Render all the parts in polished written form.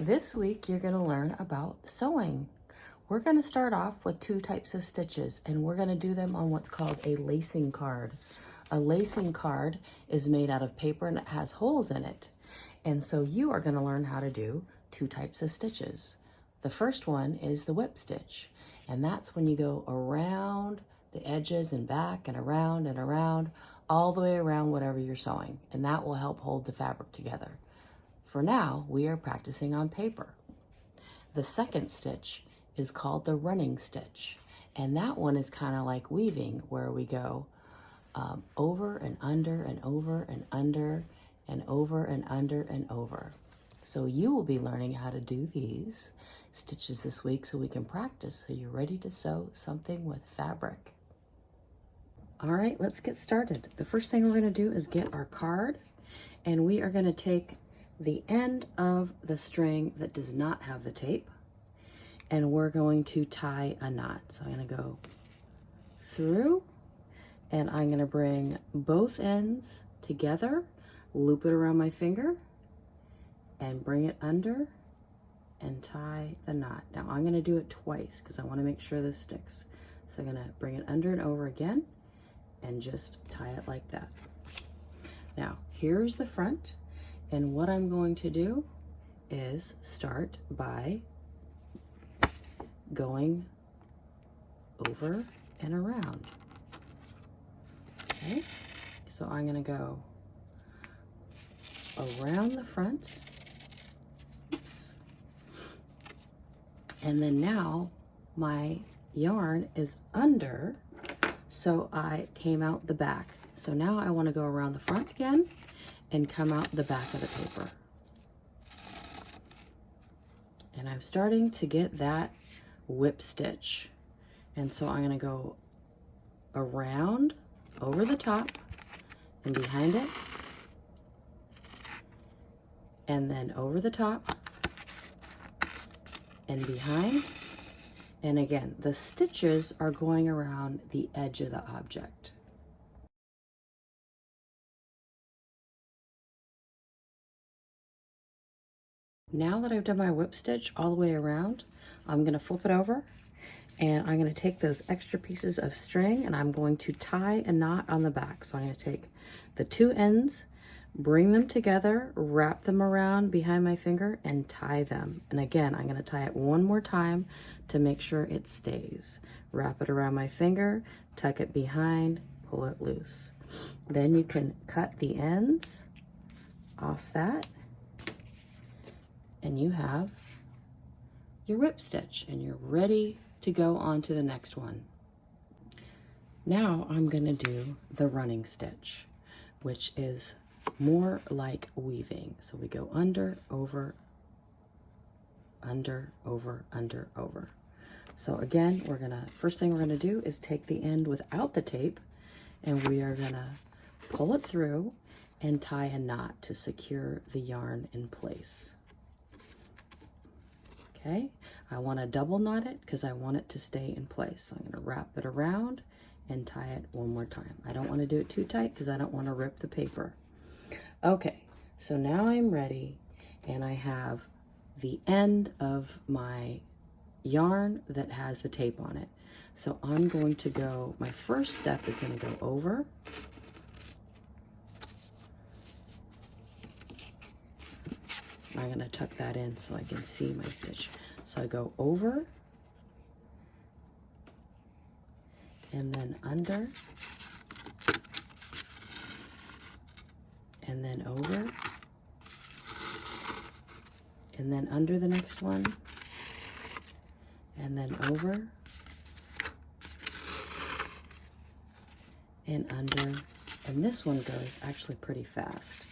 This week you're going to learn about sewing. We're going to start off with two types of stitches, and we're going to do them on what's called a lacing card. A lacing card is made out of paper and it has holes in it. And so you are going to learn how to do two types of stitches. The first one is the whip stitch, and that's when you go around the edges and back and around, all the way around whatever you're sewing, and that will help hold the fabric together. For now, we are practicing on paper. The second stitch is called the running stitch, and that one is kind of like weaving, where we go over and under and over and under and over and under and over. So you will be learning how to do these stitches this week so we can practice so you're ready to sew something with fabric. All right, let's get started. The first thing we're going to do is get our card, and we are going to take the end of the string that does not have the tape, and we're going to tie a knot. So I'm going to go through, and I'm going to bring both ends together, loop it around my finger, and bring it under and tie the knot. Now I'm going to do it twice because I want to make sure this sticks. So I'm going to bring it under and over again and just tie it like that. Now here's the front, and what I'm going to do is start by going over and around. Okay, so I'm going to go around the front. Oops. And then now my yarn is under, so I came out the back. So now I want to go around the front again and come out the back of the paper. And I'm starting to get that whip stitch. And so I'm going to go around, over the top, and behind it, and then over the top, and behind. And again, the stitches are going around the edge of the object. Now that I've done my whip stitch all the way around, I'm going to flip it over, and I'm going to take those extra pieces of string and I'm going to tie a knot on the back. So I'm going to take the two ends, bring them together, wrap them around behind my finger, and tie them. And again, I'm going to tie it one more time to make sure it stays. Wrap it around my finger, tuck it behind, pull it loose. Then you can cut the ends off that, and you have your whip stitch, and you're ready to go on to the next one. Now I'm going to do the running stitch, which is more like weaving. So we go under, over, under, over, under, over. So again, first thing we're gonna do is take the end without the tape, and we are gonna pull it through and tie a knot to secure the yarn in place. Okay, I want to double knot it because I want it to stay in place. So I'm going to wrap it around and tie it one more time. I don't want to do it too tight because I don't want to rip the paper. Okay, so now I'm ready, and I have the end of my yarn that has the tape on it. So I'm going to go, my first step is going to go over, I'm going to tuck that in so I can see my stitch. So I go over, and then under, and then over, and then under the next one, and then over, and under, and this one goes actually pretty fast.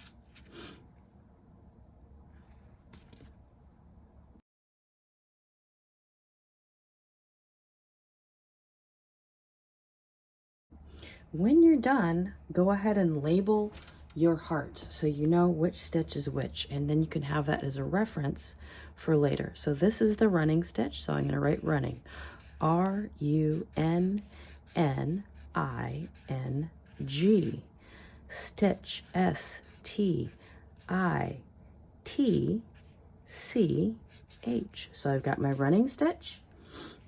When you're done, go ahead and label your hearts so you know which stitch is which, and then you can have that as a reference for later. So this is the running stitch, so I'm going to write running. R-U-N-N-I-N-G. Stitch, S-T-I-T-C-H. So I've got my running stitch,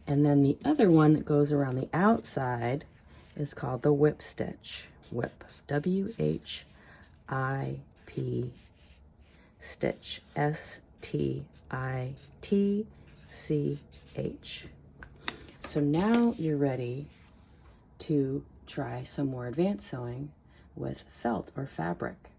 and then the other one that goes around the outside is called the whip stitch. Whip, W-H-I-P, stitch, S-T-I-T-C-H. So now you're ready to try some more advanced sewing with felt or fabric.